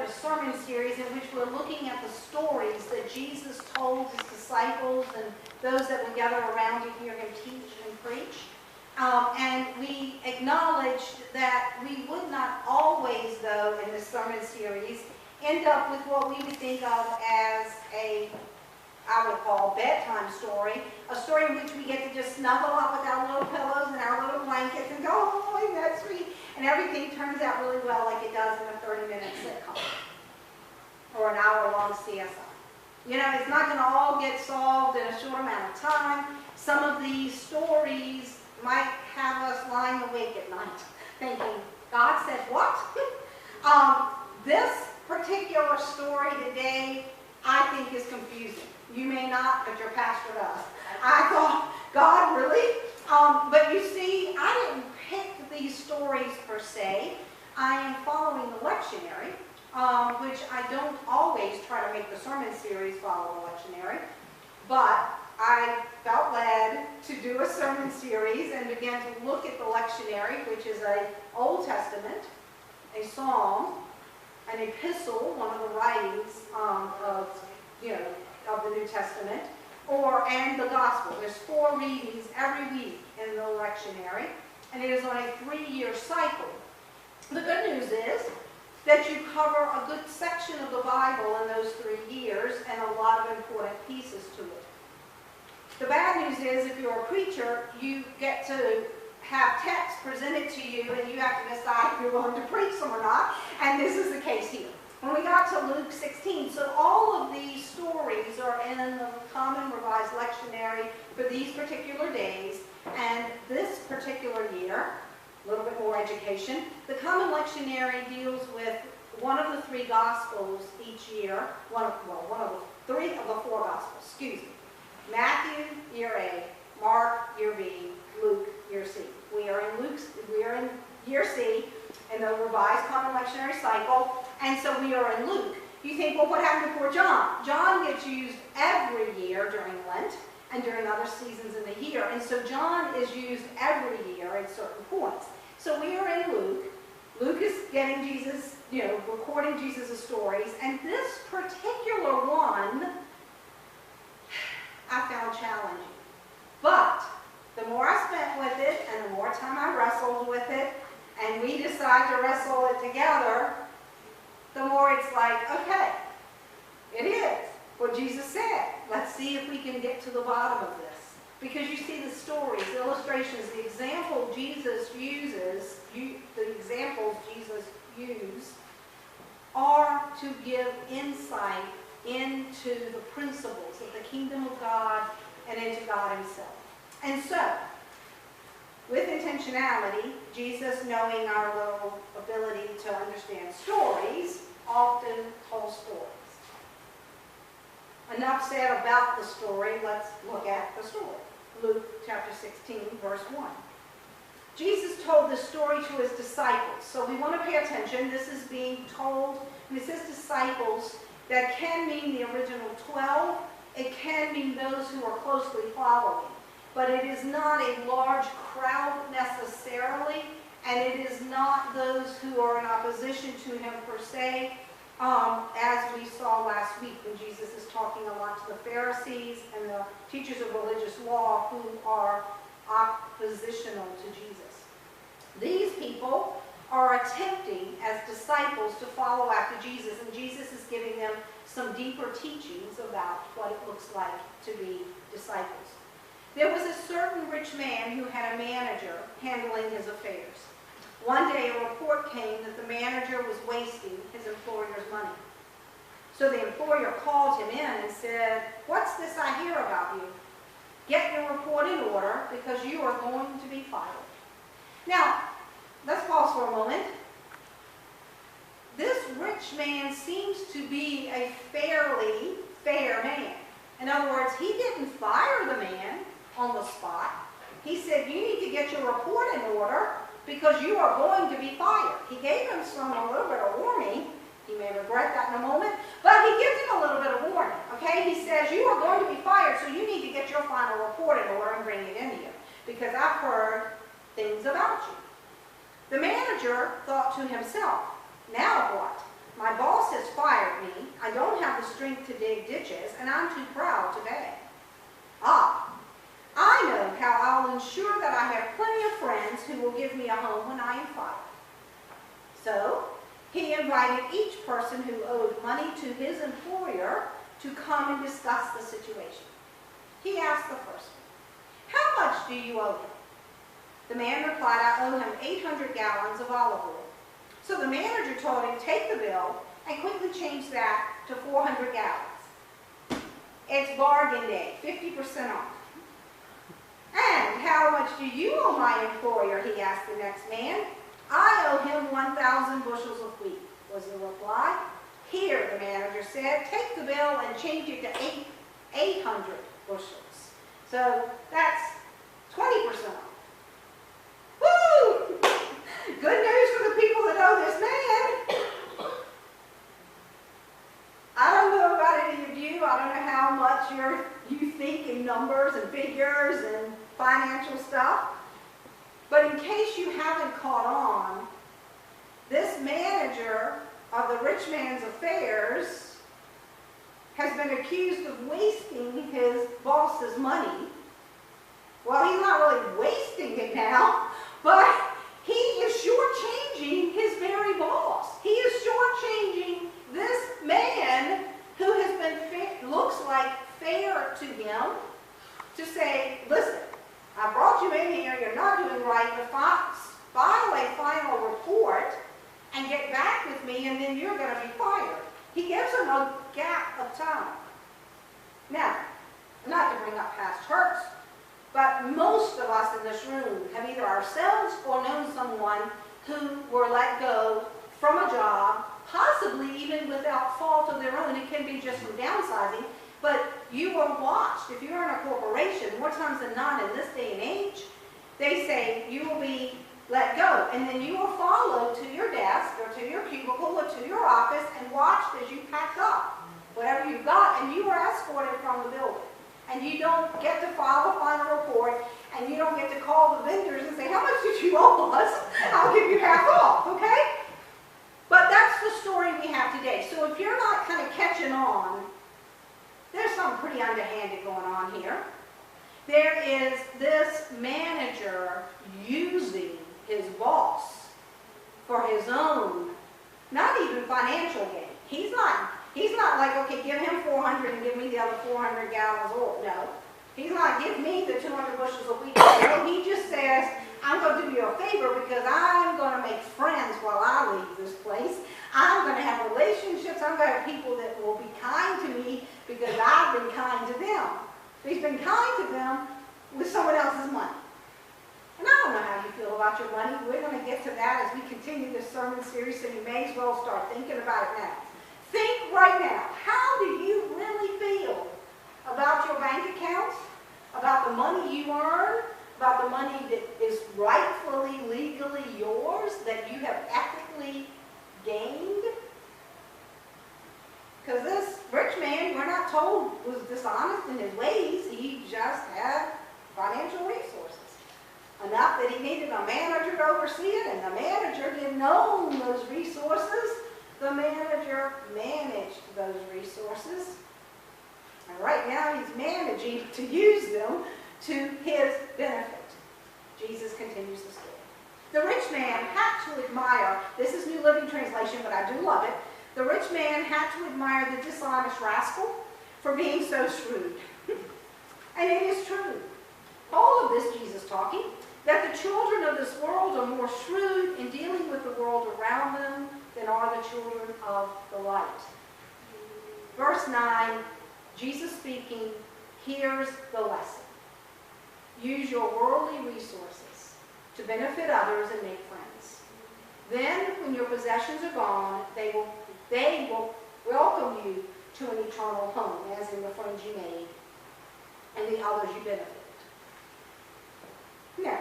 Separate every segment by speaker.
Speaker 1: a sermon series in which we're looking at the stories that Jesus told his disciples and those that would gather around to hear him teach and preach. And we acknowledged that we would not always, though, in this sermon series, end up with what we would think of as I would call bedtime story, a story in which we get to just snuggle up with our little pillows and our little blankets and go, oh, isn't that sweet? And everything turns out really well like it does in a 30-minute sitcom or an hour-long CSI. You know, it's not going to all get solved in a short amount of time. Some of these stories might have us lying awake at night thinking, God said what? This particular story today, I think, is confusing. You may not, but your pastor does. I thought, God, really? But you see, I didn't pick these stories per se. I am following the lectionary, which I don't always try to make the sermon series follow the lectionary. But I felt led to do a sermon series and began to look at the lectionary, which is an Old Testament, a psalm, an epistle, one of the writings of the New Testament, and the Gospel. There's 4 readings every week in the lectionary, and it is on a 3-year cycle. The good news is that you cover a good section of the Bible in those 3 years and a lot of important pieces to it. The bad news is if you're a preacher, you get to have text presented to you and you have to decide if you're willing to preach them or not, and this is the case here. When we got to Luke 16, so all of these stories are in the Common Revised Lectionary for these particular days, and this particular year, a little bit more education, the Common Lectionary deals with one of the 3 Gospels each year, one of the 3 of the 4 Gospels, excuse me. Matthew, year A, Mark, year B, Luke, year C. We are in year C in the Revised Common Lectionary cycle, and so we are in Luke. You think, well, what happened before John? John gets used every year during Lent and during other seasons in the year, and so John is used every year at certain points. So we are in Luke. Luke is getting Jesus, recording Jesus' stories, and this particular one I found challenging. But the more I spent with it and the more time I wrestled with it, and we decide to wrestle it together, the more it's like, okay, it is what Jesus said. Let's see if we can get to the bottom of this. Because you see the stories, the illustrations, the example Jesus uses, the examples Jesus used are to give insight into the principles of the kingdom of God and into God himself. And so, with intentionality, Jesus, knowing our little ability to understand stories, often told stories. Enough said about the story, let's look at the story. Luke chapter 16, verse 1. Jesus told this story to his disciples. So we want to pay attention. This is being told, and it says disciples. That can mean the original 12. It can mean those who are closely following. But it is not a large crowd necessarily, and it is not those who are in opposition to him per se, as we saw last week when Jesus is talking a lot to the Pharisees and the teachers of religious law who are oppositional to Jesus. These people are attempting as disciples to follow after Jesus, and Jesus is giving them some deeper teachings about what it looks like to be disciples. There was a certain rich man who had a manager handling his affairs. One day a report came that the manager was wasting his employer's money. So the employer called him in and said, "What's this I hear about you? Get your report in order because you are going to be fired." Now, let's pause for a moment. This rich man seems to be a fairly fair man. In other words, he didn't fire the man on the spot. He said, "You need to get your report in order because you are going to be fired." He gave him a little bit of warning. He may regret that in a moment, but he gives him a little bit of warning. Okay, he says, "You are going to be fired, so you need to get your final report in order and bring it in here because I've heard things about you." The manager thought to himself, "Now what? My boss has fired me. I don't have the strength to dig ditches, and I'm too proud to beg. Ah, I know how I'll ensure that I have plenty of friends who will give me a home when I am fired. So, he invited each person who owed money to his employer to come and discuss the situation. He asked the first one, "How much do you owe him?" The man replied, "I owe him 800 gallons of olive oil." So the manager told him, "Take the bill and quickly change that to 400 gallons. It's bargain day, 50% off." "And how much do you owe my employer?" he asked the next man. "I owe him 1,000 bushels of wheat," was the reply. "Here," the manager said, "take the bill and change it to 800 bushels. So that's 20% off. Woo! Good news for the people that owe this man. I don't know about any of you. I don't know how much you think in numbers and figures and financial stuff. But in case you haven't caught on, this manager of the rich man's affairs has been accused of wasting his boss's money. Well, he's not really wasting it now, but he is shortchanging his very boss. He is shortchanging this man who has been, looks like fair to him, to say, "Listen, I brought you in here, you're not doing right, but file a final report and get back with me, and then you're going to be fired." He gives him a gap of time. Now, not to bring up past hurts, but most of us in this room have either ourselves or known someone who were let go from a job, possibly even without fault of their own. It can be just from downsizing, but you were watched. If you're in a corporation, more times than not in this day and age, they say you will be let go, and then you will follow to your desk or to your cubicle or to your office and watched as you packed up whatever you've got, and you were escorted from the building. And you don't get to file a final report, and you don't get to call the vendors and say, "How much did you owe us? I'll give you half off," okay? But that's the story we have today. So if you're not kind of catching on, there's something pretty underhanded going on here. There is this manager using his boss for his own, not even financial gain. He's not like, "Okay, give him 400 and give me the other 400 gallons of oil." No. He's not, "Give me the 200 bushels of wheat." No, he just says, "I'm going to do you a favor because I'm going to make friends while I leave this place. I'm going to have relationships. I'm going to have people that will be kind to me because I've been kind to them." He's been kind to them with someone else's money. And I don't know how you feel about your money. We're going to get to that as we continue this sermon series, so you may as well start thinking about it now. Think right now, how do you really feel about your bank accounts, about the money you earn, about the money that is rightfully, legally yours, that you have ethically gained? Because this rich man, we're not told, was dishonest in his ways. He just had financial resources. Enough that he needed a manager to oversee it, and the manager didn't own those resources. The manager managed those resources. And right now he's managing to use them to his benefit. Jesus continues the story. The rich man had to admire, this is New Living Translation, but I do love it. The rich man had to admire the dishonest rascal for being so shrewd. And it is true. All of this, Jesus talking, that the children of this world are more shrewd in dealing with the world around them than are the children of the light. Verse 9, Jesus speaking, here's the lesson. Use your worldly resources to benefit others and make friends. Then, when your possessions are gone, they will welcome you to an eternal home, as in the friends you made and the others you benefited. Now,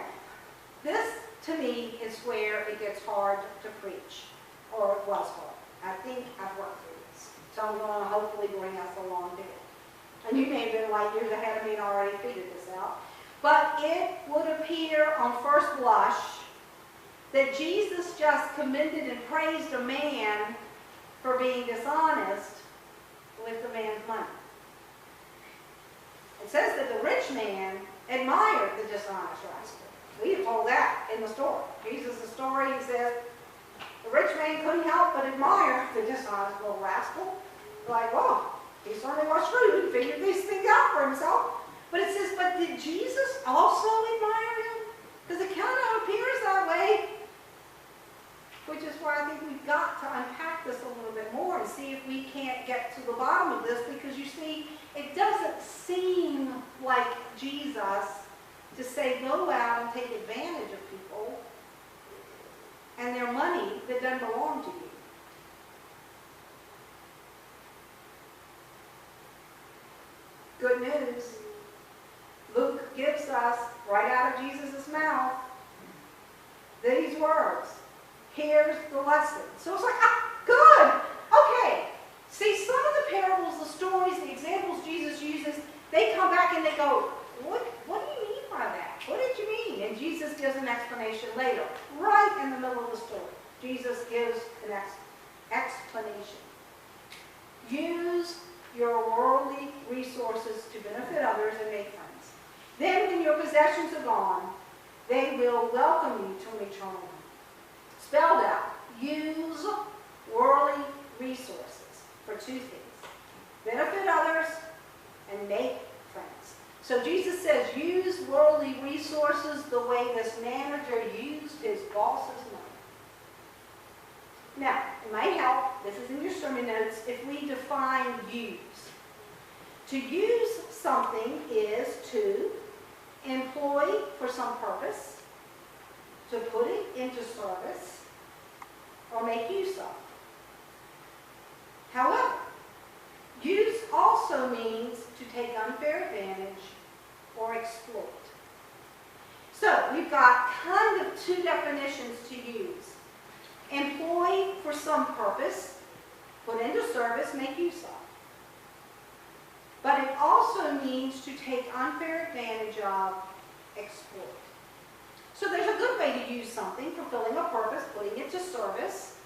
Speaker 1: this, to me, is where it gets hard to preach, or it was hard. I think I've worked through this, so I'm going to hopefully bring us along to it. And you may have been light years ahead of me and already figured this out. But it would appear on first blush that Jesus just commended and praised a man for being dishonest with the man's money. It says that the rich man admired the dishonest rascal. We are told that in the story. Jesus' story, he says, the rich man couldn't help but admire the dishonest little rascal. Like, whoa, he certainly was shrewd and figured these things out for himself. But it says, but did Jesus also admire him? Because it kind of appears that way. Which is why I think we've got to unpack this a little bit more and see if we can't get to the bottom of this. Because you see, it doesn't seem like Jesus to say, go out and take advantage of people and their money that doesn't belong to you. Good news. Luke gives us, right out of Jesus' mouth, these words. Here's the lesson. So it's like, good. Okay. See, some of the parables, the stories, the examples Jesus uses, they come back and they go, what do you mean by that? What did you mean? And Jesus gives an explanation later, right in the middle of the story. Jesus gives an explanation. Use your worldly resources to benefit others and make friends. Then when your possessions are gone, they will welcome you to an eternal life. Spelled out, use worldly resources for two things. Benefit others and make friends. So Jesus says, use worldly resources the way this manager used his boss's money. Now, it might help, this is in your sermon notes, if we define use. To use something is to employ for some purpose, to put it into service, or make use of. However, use also means to take unfair advantage or exploit. So we've got kind of two definitions to use. Employ for some purpose, put into service, make use of. But it also means to take unfair advantage of, exploit. So there's a good way to use something, fulfilling a purpose, putting it to service.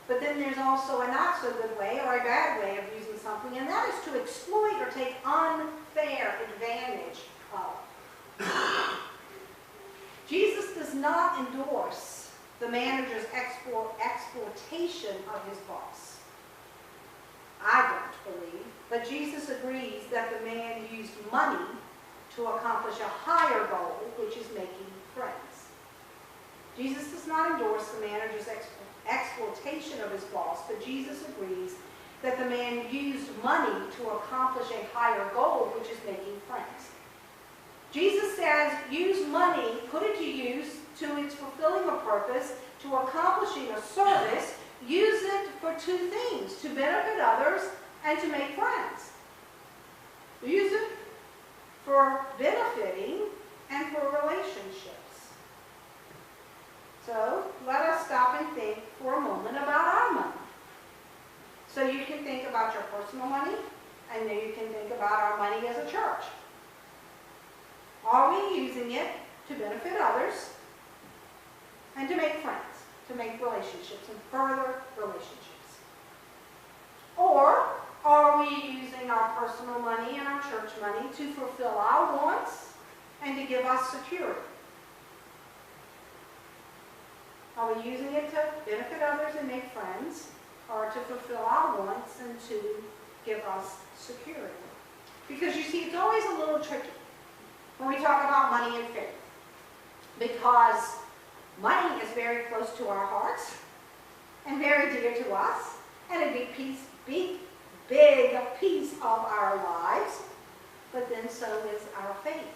Speaker 1: But then there's also a not so good way or a bad way of using something, and that is to exploit or take unfair advantage of. Jesus does not endorse the manager's exploitation of his boss. I don't believe, but Jesus agrees that the man used money to accomplish a higher goal, which is making friends. Jesus does not endorse the manager's exploitation of his boss, but Jesus agrees that the man used money to accomplish a higher goal, which is making friends. Jesus says, use money, put it to use to its fulfilling a purpose, to accomplishing a service. Use it for two things, to benefit others and to make friends. Use it for benefiting and for relationships. So let us stop and think for a moment about our money. So you can think about your personal money, and then you can think about our money as a church. Are we using it to benefit others and to make friends, to make relationships and further relationships? Or are we using our personal money and our church money to fulfill our wants and to give us security? Are we using it to benefit others and make friends, or to fulfill our wants and to give us security? Because you see, it's always a little tricky when we talk about money and faith. Because money is very close to our hearts and very dear to us, and a big piece of our lives, but then so is our faith.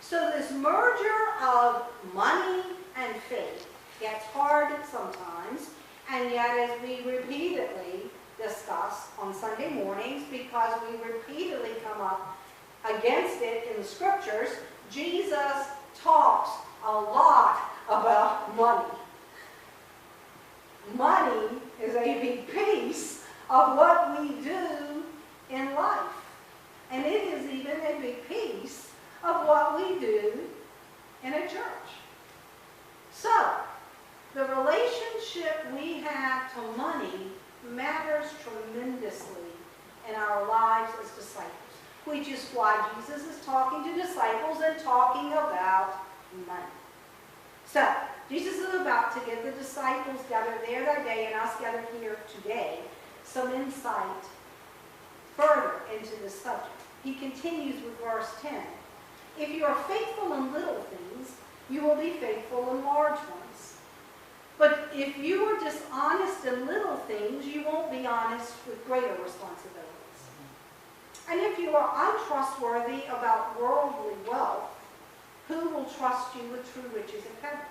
Speaker 1: So this merger of money and faith gets hard sometimes, and yet as we repeatedly discuss on Sunday mornings, because we repeatedly come up against it in the scriptures, Jesus talks a lot about money. Money is a big piece of what we do in life. And it is even a big piece of what we do in a church. So, the relationship we have to money matters tremendously in our lives as disciples, which is why Jesus is talking to disciples and talking about money. So, Jesus is about to give the disciples gathered there that day and us gathered here today some insight further into this subject. He continues with verse 10. If you are faithful in little things, you will be faithful in large ones. But if you are dishonest in little things, you won't be honest with greater responsibilities. And if you are untrustworthy about worldly wealth, who will trust you with true riches of heaven?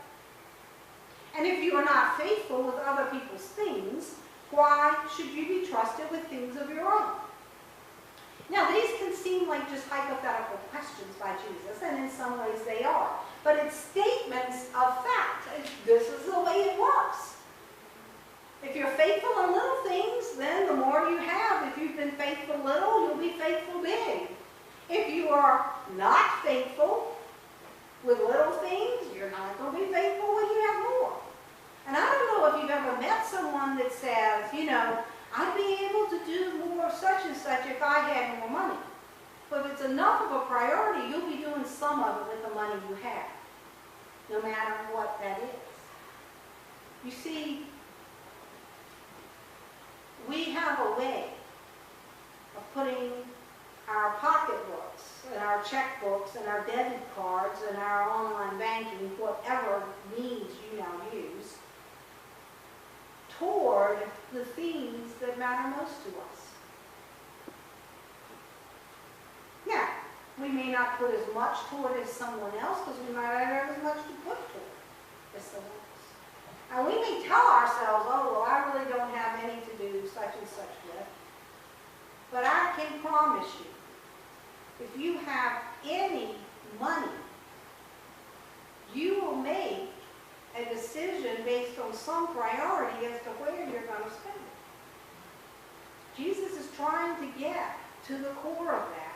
Speaker 1: And if you are not faithful with other people's things, why should you be trusted with things of your own? Now, these can seem like just hypothetical questions by Jesus, and in some ways they are. But it's statements of fact. This is the way it works. If you're faithful in little things, then the more you have. If you've been faithful little, you'll be faithful big. If you are not faithful with little things, you're not going to be faithful when you have more. And I don't know if you've ever met someone that says, you know, I'd be able to do more such and such if I had more money. But if it's enough of a priority, you'll be doing some of it with the money you have, no matter what that is. You see, we have a way of putting our pocketbooks and our checkbooks and our debit cards and our online banking, whatever means you now use, toward the things that matter most to us. Now, we may not put as much toward as someone else because we might not have as much to put toward as someone else. And we may tell ourselves, oh, well, I really don't have any to do such and such with. But I can promise you, if you have any money, you will make a decision based on some priority as to where you're going to spend it. Jesus is trying to get to the core of that.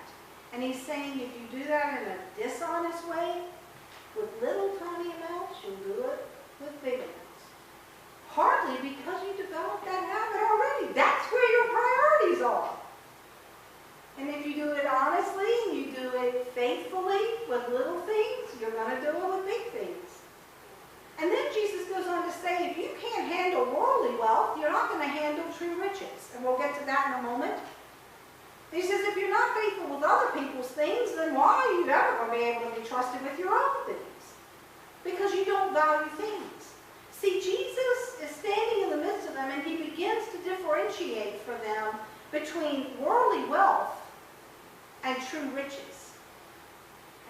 Speaker 1: And he's saying if you do that in a dishonest way, with little tiny amounts, you'll do it with big amounts. Partly because you developed that habit already. That's where your priorities are. And if you do it honestly, and you do it faithfully with little things, you're going to do it with big things. And then Jesus goes on to say, if you can't handle worldly wealth, you're not going to handle true riches. And we'll get to that in a moment. He says, if you're not faithful with other people's things, then why are you ever going to be able to be trusted with your own things? Because you don't value things. See, Jesus is standing in the midst of them, and he begins to differentiate for them between worldly wealth and true riches.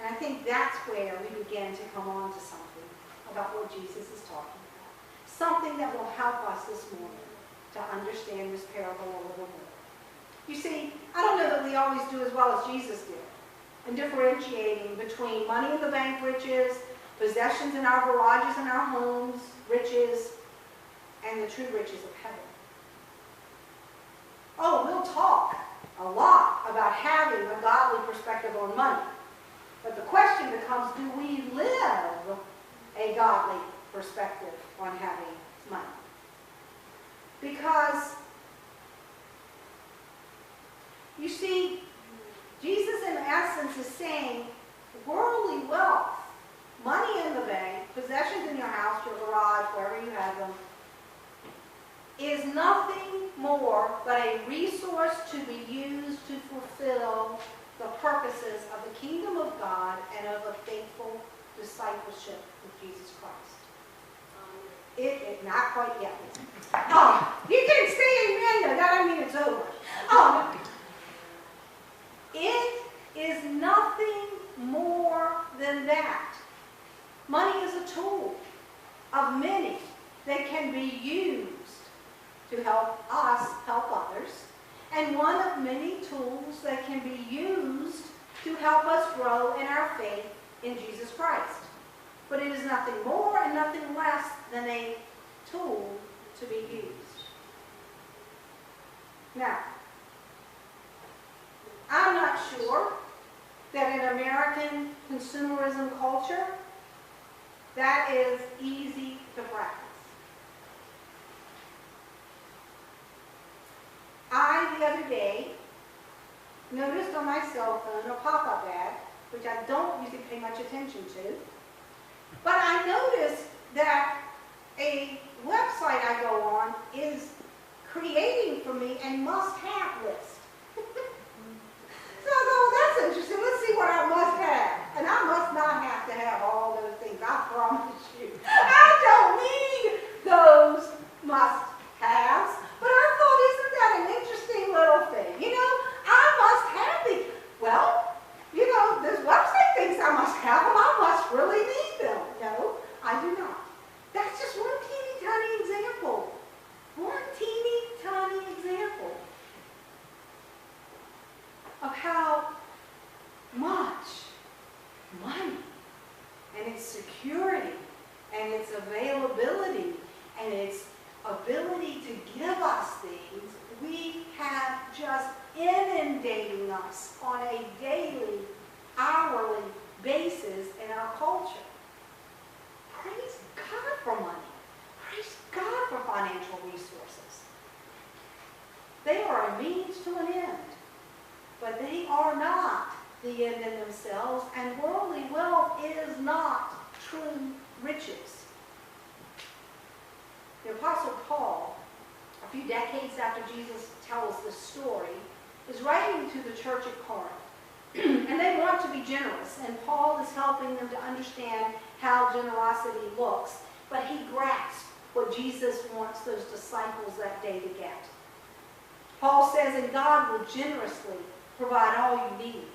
Speaker 1: And I think that's where we begin to come on to something about what Jesus is talking about. Something that will help us this morning to understand this parable a little more. You see, I don't know that we always do as well as Jesus did in differentiating between money in the bank riches, possessions in our garages and our homes, riches, and the true riches of heaven. Oh, we'll talk a lot about having a godly perspective on money. But the question becomes, do we live a godly perspective on having money? Because, you see, Jesus in essence is saying worldly wealth, money in the bank, possessions in your house, your garage, wherever you have them, is nothing more but a resource to be used to fulfill the purposes of the kingdom of God and of a faithful discipleship with Jesus Christ. Not quite yet. You can say amen, though. That doesn't mean it's over. It is nothing more than that. Money is a tool of many that can be used to help us help others, and one of many tools that can be used to help us grow in our faith in Jesus Christ. But it is nothing more and nothing less than a tool to be used. Now, I'm not sure that in American consumerism culture, that is easy to practice. the other day noticed on my cell phone a pop-up ad, which I don't usually pay much attention to, but I noticed that a website I go on is creating for me a must-have list. So I thought, well, that's interesting. Let's see what I must have. And I must not have to have all those things, I promise you. I don't need those must-haves. But I thought, isn't that an interesting little thing? You know, I must have these. Well, you know, this website thinks I must have them. I must really need them. No, I do not. That's just one teeny tiny example. One teeny tiny example of how much money and its security and its availability and its ability to give us things, we have just inundating us on a daily, hourly basis in our culture. Praise God for money. Praise God for financial resources. They are a means to an end, but they are not the end in themselves, and worldly wealth is not true riches. The Apostle Paul, a few decades after Jesus tells this story, is writing to the church at Corinth. And they want to be generous, and Paul is helping them to understand how generosity looks, but he grasps what Jesus wants those disciples that day to get. Paul says, and God will generously provide all you need.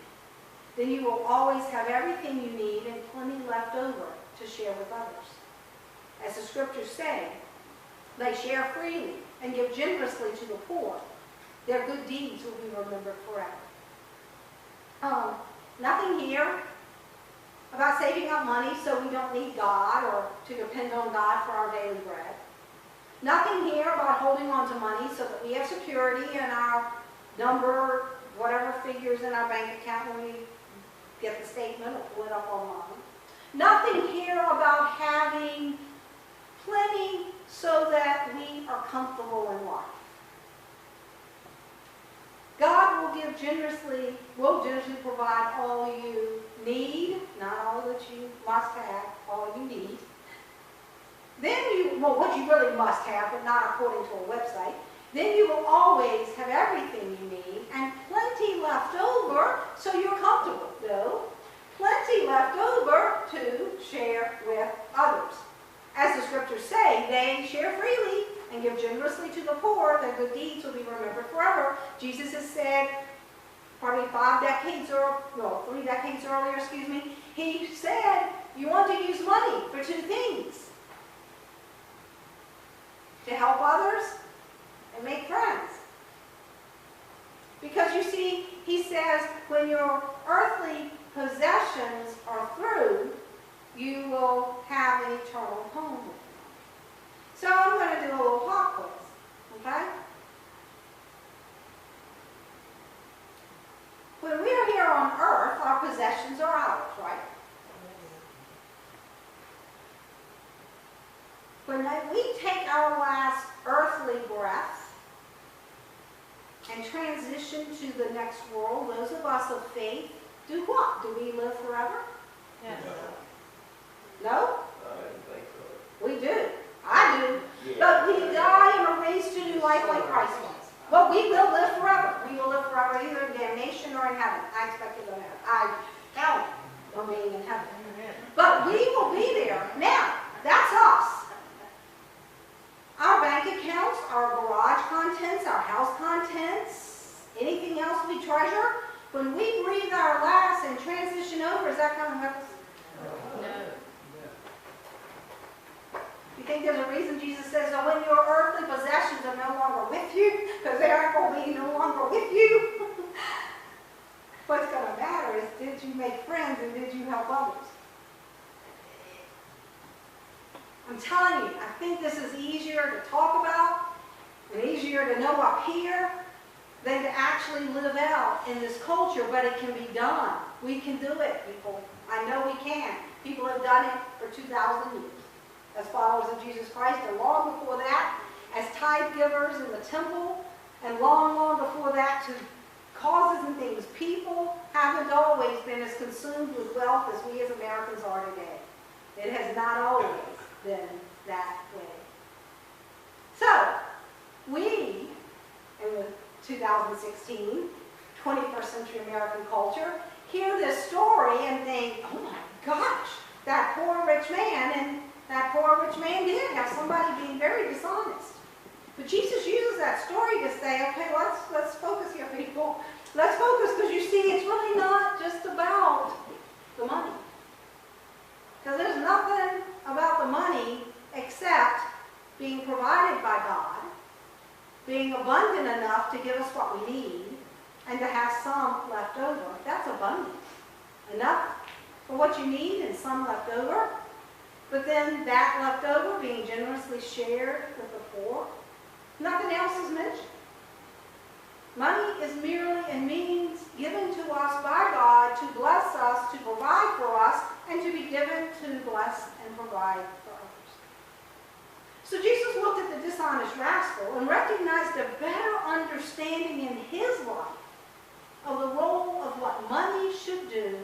Speaker 1: Then you will always have everything you need and plenty left over to share with others. As the scriptures say, they share freely and give generously to the poor. Their good deeds will be remembered forever. Nothing here about saving up money so we don't need God or to depend on God for our daily bread. Nothing here about holding on to money so that we have security in our number, whatever figures in our bank account when we get the statement or pull it up online. Nothing here about having plenty so that we are comfortable in life. God will give generously, will generously provide all you need, not all that you must have, all you need. Then what you really must have, but not according to a website. Then you will always have everything you need and plenty left over so you're comfortable. No, plenty left over to share with others. As the scriptures say, they share freely and give generously to the poor. Their good deeds will be remembered forever. Jesus has said, probably 3 decades earlier, he said, you want to use money for 2 things. To help others and make friends. Because you see, he says, when your earthly possessions are through, you will have an eternal home with him. So I'm going to do a little pop quiz, okay? When we are here on earth, our possessions are ours, right? When we take our last earthly breath and transition to the next world, those of us of faith, do what? Do we live forever?
Speaker 2: Yeah.
Speaker 1: No?
Speaker 3: I didn't think so.
Speaker 1: We do. I do.
Speaker 3: Yeah.
Speaker 1: But we die and are raised to new life like Christ was. But we will live forever. We will live forever either in damnation or in heaven. I expect to go to heaven. I count on being in heaven. But we will be there. Now, that's us. Our bank accounts, our garage contents, our house contents, anything else we treasure, when we breathe our last and transition over, is that going to help us?
Speaker 2: No.
Speaker 1: You think there's a reason Jesus says, oh, when your earthly possessions are no longer with you, because they aren't going to be no longer with you. What's going to matter is, did you make friends and did you help others? I'm telling you, I think this is easier to talk about and easier to know up here than to actually live out in this culture, but it can be done. We can do it, people. I know we can. People have done it for 2,000 years as followers of Jesus Christ, and long before that, as tithe givers in the temple, and long, long before that to causes and things. People haven't always been as consumed with wealth as we as Americans are today. It has not always been that way. So, we, in the 2016, 21st century American culture, hear this story and think, oh my gosh, that poor rich man, and that poor rich man did have somebody being very dishonest. But Jesus uses that story to say, okay, let's focus here, people. Let's focus, because you see, it's really not just about the money. Because there's nothing about the money except being provided by God, being abundant enough to give us what we need, and to have some left over. That's abundant. Enough for what you need and some left over. But then that left over being generously shared with the poor. Nothing else is mentioned. Money is merely a means given to us by God to bless us, to provide for us, and to be given to bless and provide for others. So Jesus looked at the dishonest rascal and recognized a better understanding in his life of the role of what money should do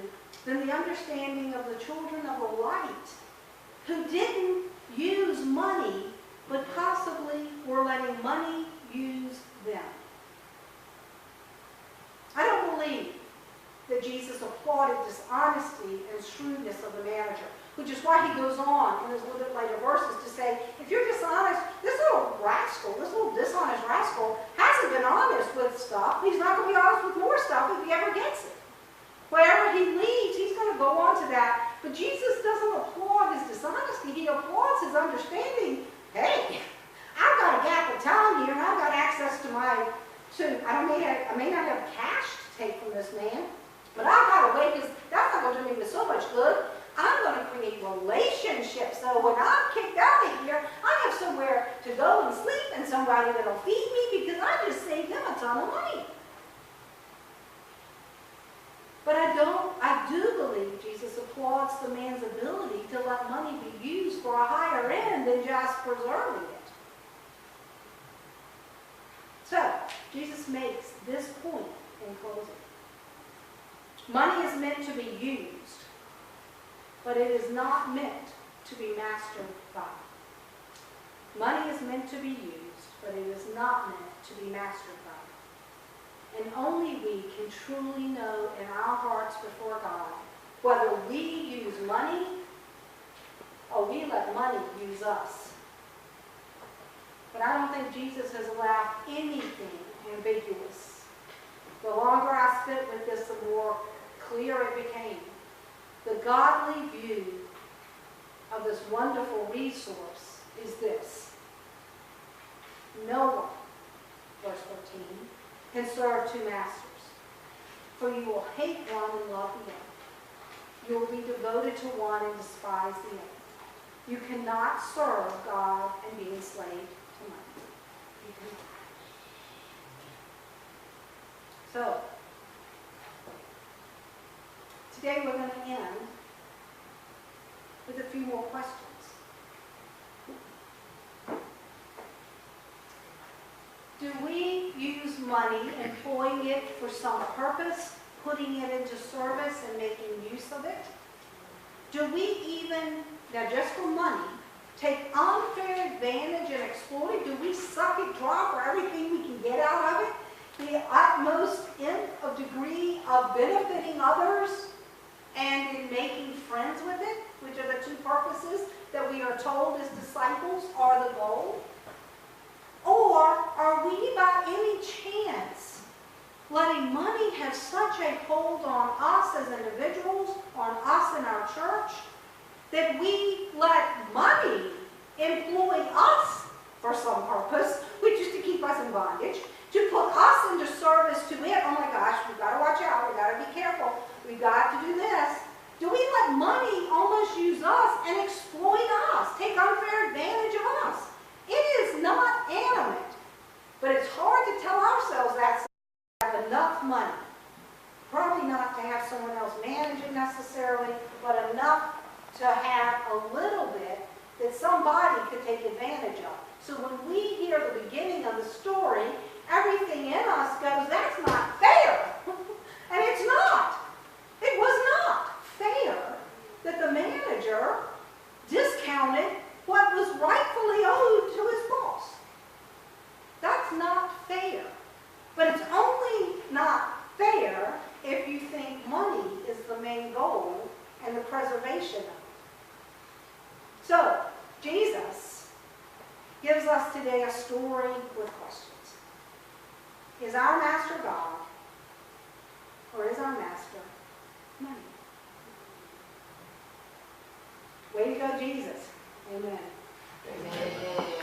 Speaker 1: than the understanding of the children of the light, who didn't use money, but possibly were letting money use them. I don't believe that Jesus applauded dishonesty and shrewdness of the manager, which is why he goes on in his little bit later verses to say, if you're dishonest, this little rascal, this little dishonest rascal hasn't been honest with stuff. He's not going to be honest with more stuff if he ever gets it. Wherever he leads, he's going to go on to that. But Jesus doesn't applaud his dishonesty. He applauds his understanding. Hey, I've got a gap of time here, and I've got access to my, I may not have cash to take from this man, but I've got a way, because that's not going to do me so much good. I'm going to create relationships. So when I'm kicked out of here, I have somewhere to go and sleep and somebody that will feed me, because I just saved them a ton of money. But I do believe Jesus applauds the man's ability to let money be used for a higher end than just preserving it. So, Jesus makes this point in closing. Money is meant to be used, but it is not meant to be mastered by. Money is meant to be used, but it is not meant to be mastered by. And only we can truly know in our hearts before God whether we use money or we let money use us. But I don't think Jesus has left anything ambiguous. The longer I spent with this, the more clear it became. The godly view of this wonderful resource is this. No one, verse 13, can serve two masters. For you will hate one and love the other. You will be devoted to one and despise the other. You cannot serve God and be enslaved to money. You cannot. So, today we're going to end with a few more questions. Do we use money, employing it for some purpose, putting it into service and making use of it? Do we even, now just for money, take unfair advantage and exploit it? Do we suck it dry for everything we can get out of it? The utmost nth of degree of benefiting others and in making friends with it, which are the two purposes that we are told as disciples are the goal? Or are we by any chance letting money have such a hold on us as individuals, on us in our church, that we let money employ us for some purpose, which is to keep us in bondage, to put us into service to it? Oh my gosh, we've got to watch out, we've got to be careful, we've got to do this. Do we let money almost use us and exploit us, take unfair advantage of us? It is not animate, but it's hard to tell ourselves that we have enough money. Probably not to have someone else manage it necessarily, but enough to have a little bit that somebody could take advantage of. So when we hear the beginning of the story, everything in us goes, that's not fair. And it's not. It was not fair that the manager discounted what was rightfully owed to his boss. That's not fair. But it's only not fair if you think money is the main goal and the preservation of it. So, Jesus gives us today a story with questions. Is our master God, or is our master money? Way to go, Jesus. Amen.
Speaker 3: Amen.